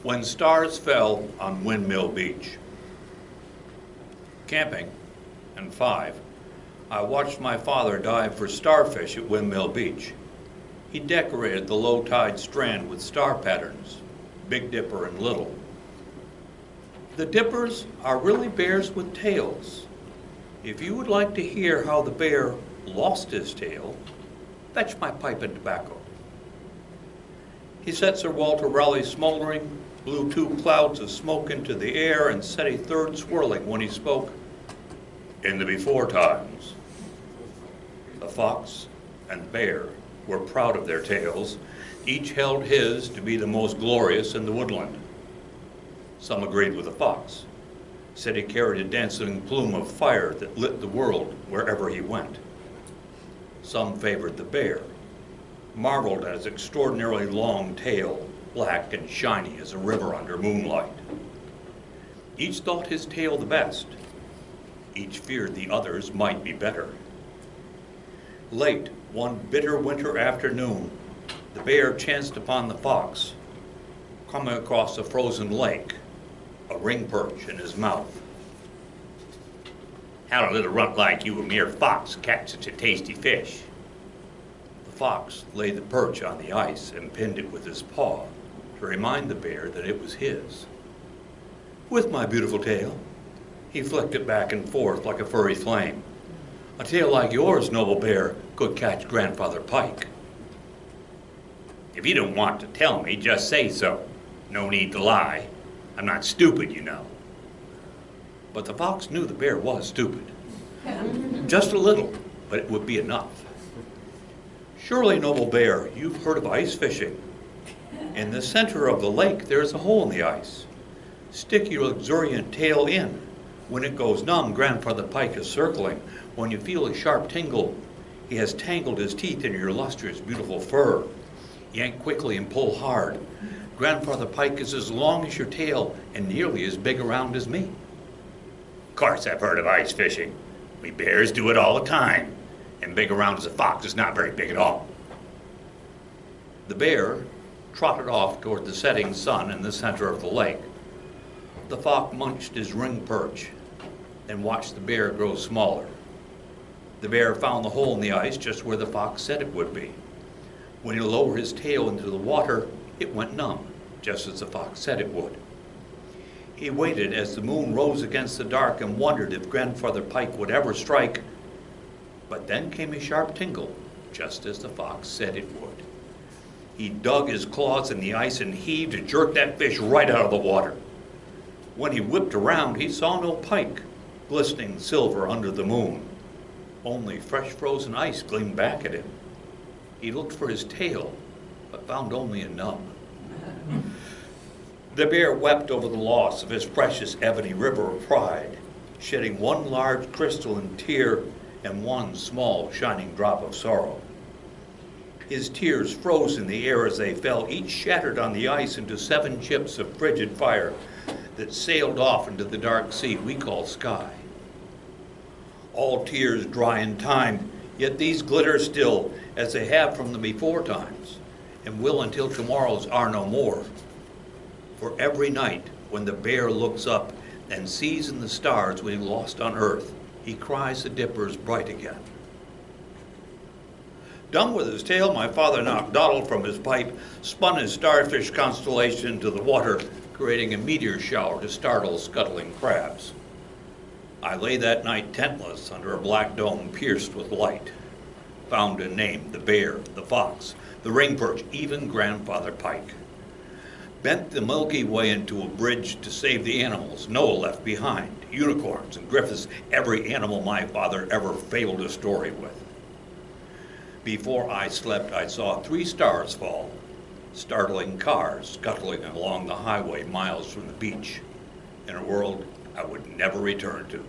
When stars fell on Windmill Beach. Camping, and 5, I watched my father dive for starfish at Windmill Beach. He decorated the low tide strand with star patterns, Big Dipper and Little. The dippers are really bears with tails. If you would like to hear how the bear lost his tail, fetch my pipe and tobacco. He set Sir Walter Raleigh smoldering, blew 2 clouds of smoke into the air, and set a 3rd swirling when he spoke. In the before times, the fox and bear were proud of their tails. Each held his to be the most glorious in the woodland. Some agreed with the fox, said he carried a dancing plume of fire that lit the world wherever he went. Some favored the bear, marveled at his extraordinarily long tail, black and shiny as a river under moonlight. Each thought his tail the best. Each feared the others might be better. Late one bitter winter afternoon, the bear chanced upon the fox, coming across a frozen lake, a ring perch in his mouth. "How'd a little runt like you, a mere fox, catch such a tasty fish?" The fox laid the perch on the ice and pinned it with his paw to remind the bear that it was his. "With my beautiful tail." He flicked it back and forth like a furry flame. "A tail like yours, noble bear, could catch Grandfather Pike." "If you don't want to tell me, just say so. No need to lie. I'm not stupid, you know." But the fox knew the bear was stupid. Just a little, but it would be enough. "Surely, noble bear, you've heard of ice fishing. In the center of the lake, there's a hole in the ice. Stick your luxuriant tail in. When it goes numb, Grandfather Pike is circling. When you feel a sharp tingle, he has tangled his teeth in your lustrous, beautiful fur. Yank quickly and pull hard. Grandfather Pike is as long as your tail and nearly as big around as me." "Of course I've heard of ice fishing. We bears do it all the time. And big around as a fox is not very big at all." The bear trotted off toward the setting sun in the center of the lake. The fox munched his ring perch and watched the bear grow smaller. The bear found the hole in the ice just where the fox said it would be. When he lowered his tail into the water, it went numb, just as the fox said it would. He waited as the moon rose against the dark and wondered if Grandfather Pike would ever strike. But then came a sharp tingle, just as the fox said it would. He dug his claws in the ice and heaved to jerk that fish right out of the water. When he whipped around, he saw no pike, glistening silver under the moon. Only fresh frozen ice gleamed back at him. He looked for his tail, but found only a nub. The bear wept over the loss of his precious ebony river of pride, shedding one large crystalline tear and one small shining drop of sorrow. His tears froze in the air as they fell, each shattered on the ice into 7 chips of frigid fire that sailed off into the dark sea we call sky. All tears dry in time, yet these glitter still, as they have from the before times, and will until tomorrows are no more. For every night, when the bear looks up and sees in the stars what he lost on earth, he cries the dippers bright again. Done with his tail, my father knocked dottle from his pipe, spun his starfish constellation into the water, creating a meteor shower to startle scuttling crabs. I lay that night tentless under a black dome pierced with light, found and named the bear, the fox, the ring perch, even Grandfather Pike. Bent the Milky Way into a bridge to save the animals Noah left behind, unicorns and griffins, every animal my father ever fabled a story with. Before I slept, I saw 3 stars fall, startling cars scuttling along the highway miles from the beach, in a world I would never return to.